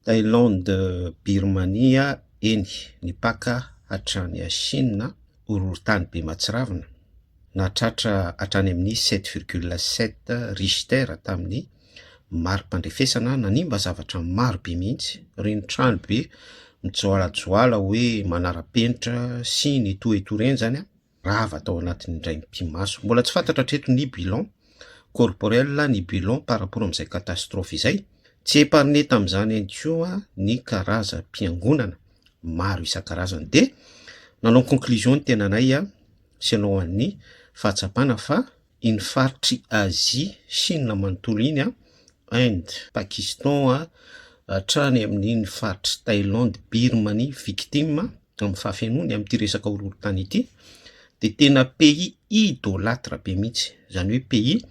Thaïlande, Birmania, eny ny paka hatrany a Chine, horohoron-tany be mahatsiravina, nahatratra hatrany amin'ny 7,7 Richter tamin'ny mari-pandrefesana, nanimba zavatra maro be mihitsy, reny trano be mijoalajoala hoe manara-penitra sy ny toetoa zany a, rava tao anatin'indray mpimaso. Mbola tsy fantatra treto ny bilan corporel, ny bilan par rapport amin'izay catastrophe izay. Tsy épargné tamin'izany ihany koa ny karazam-piangonana maro isan-karazany. De nanao conclusion ny tenanay sy anao an'ny fahatsapana fa iny faritry Asie, Chine manontolo iny Inde, Pakistan, hatrany amin'iny faritry Thaïlande, Birmanie, victime amin'ny fahafenony amin'ity resaka horohoro-tany ity, de tena pays idolâtre be mihitsy, zany hoe pays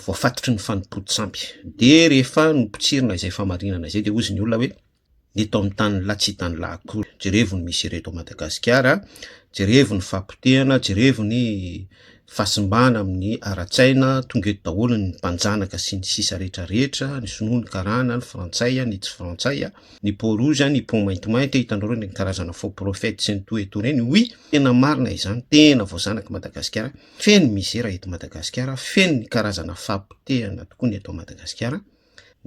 voafatotry ny fanompotosampy. De rehefa nompotsirina izay famarinana izay de ozy ny olona hoe eto amin'ny tany la tsy hitany la akory, jerevony misy reto Madagasikara, jerevo ny fampotehana, jerevo ny fahasimbana amin'ny ara-tsaina, tonga eto daholo ny mpanjanaka sy ny sisa rehetrarehetra, ny sinoa, ny karana, ny frantsay, ny tsy frantsay, ny pont rouge, ny pont maintimainty, hitanareo ny karazana faux prophète sy ny toeto reny. Oui, tena marina izany, tena voazanaka Madagasikara, feno misera eto Madagasikara, feno ny karazana fampotehana tokoa ny eto Madagasikara.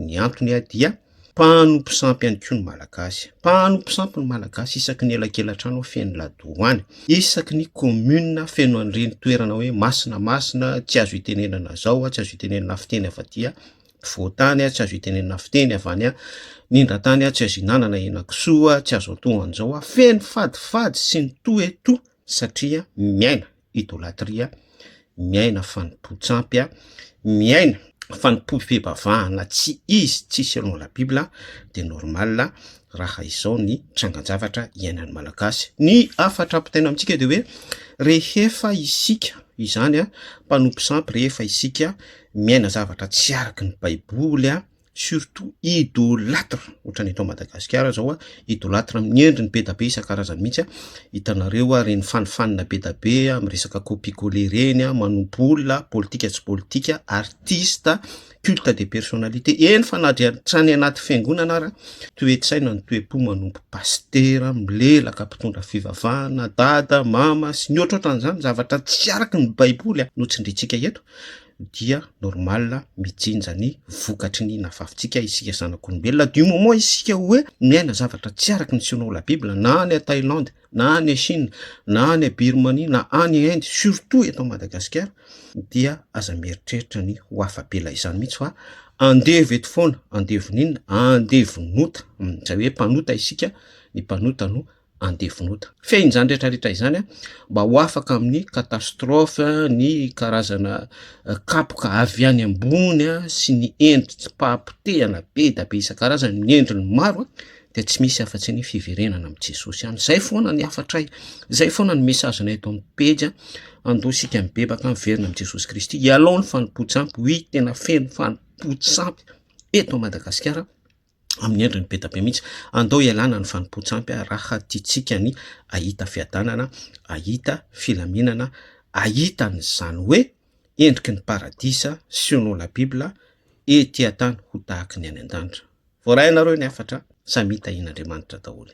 Ny antony dia mpanompo sampy ihany koa ny malagasy, mpanompo sampy ny malagasy, isaky ny elakelan-trano feno ladoany, isaky ny commune feno an'ireny toerana hoe masina, tsy azo itenenana zao, tsy azo itenenana fiteny avy aty voatany, tsy azo itenenana fiteny avy any nindran-tany, tsy azo hinanana henan-kisoa, tsy azo atao an'izao, feno fadifady sy ny toeto, satria miaina idolatria, miaina fanompo-tsampy, miaina fanompo-pivavahana tsy izy tsy selon la Bible, de normal raha izao ny trangan-javatra iainan'ny malagasy. Ny afatrapitaina amintsika de hoe rehefa isika izany mpanompo sampy, rehefa isika miaina zavatra tsy araky ny baiboly, surtout idolâtre, ohatrany eto Madagasikara zao idolâtre miendriny be da be isan-karazany mihitsy. Hitanareo reny fanifanina be da be amin'ny resaka copier-coller reny, manompo olona politika tsy politika, artiste, culte de personnalité, eny fa na dia trany anaty fiangonana ara, toe-tsaina ny toe-po manompo pasteur, milelaka mpitondra fivavahana, dada, mama sy ny ohatrohatran'izany zavatra tsy araky ny baiboly no tsindritsika eto, dia normal mijinja ny vokatry ny nafafintsika isika zanak'olombelona, du moment isika hoe miaina zavatra tsy araky ny selon la Bible, na any a Thaïlande, na any a Chine, na any a Birmanie, na any a Inde, surtout eto Madagasikara, dia aza mieritreritra ny ho afabela izany mihitsy fa andevo eto foana, andevon'inona, andevonota, zay hoe mpanota isika, ny mpanota no andevonota. Fehin'izany rehetrarehetra izany mba ho afaka amin'ny catastrophe, ny karazana kapoka avy any ambony sy ny endrim-pahampotehana be da be isan-karazany, ny endriny maro, de tsy misy afa-tsy ny fiverenana amin'ny Jesosy ihany. Zay foana ny afatray, zay foana ny mesazinay eto amin'ny pejy, andao sika mibebaka miverina amin'ny Jesosy Kristy, ialao ny fanompo-tsampy. Oui, tena feno fanompo-tsampy eto Madagasikara amin'ny endriny be da be mihitsy. Andao ialana ny fanompo-tsampy raha tiatsika ny ahita fiadanana, ahita filaminana, ahita n'izany hoe endriky ny paradisa selon la Bible, ety an-tany ho tahaka ny any an-danitra. Voarahy nareo ny afatra, samy hita in'Andriamanitra daholo.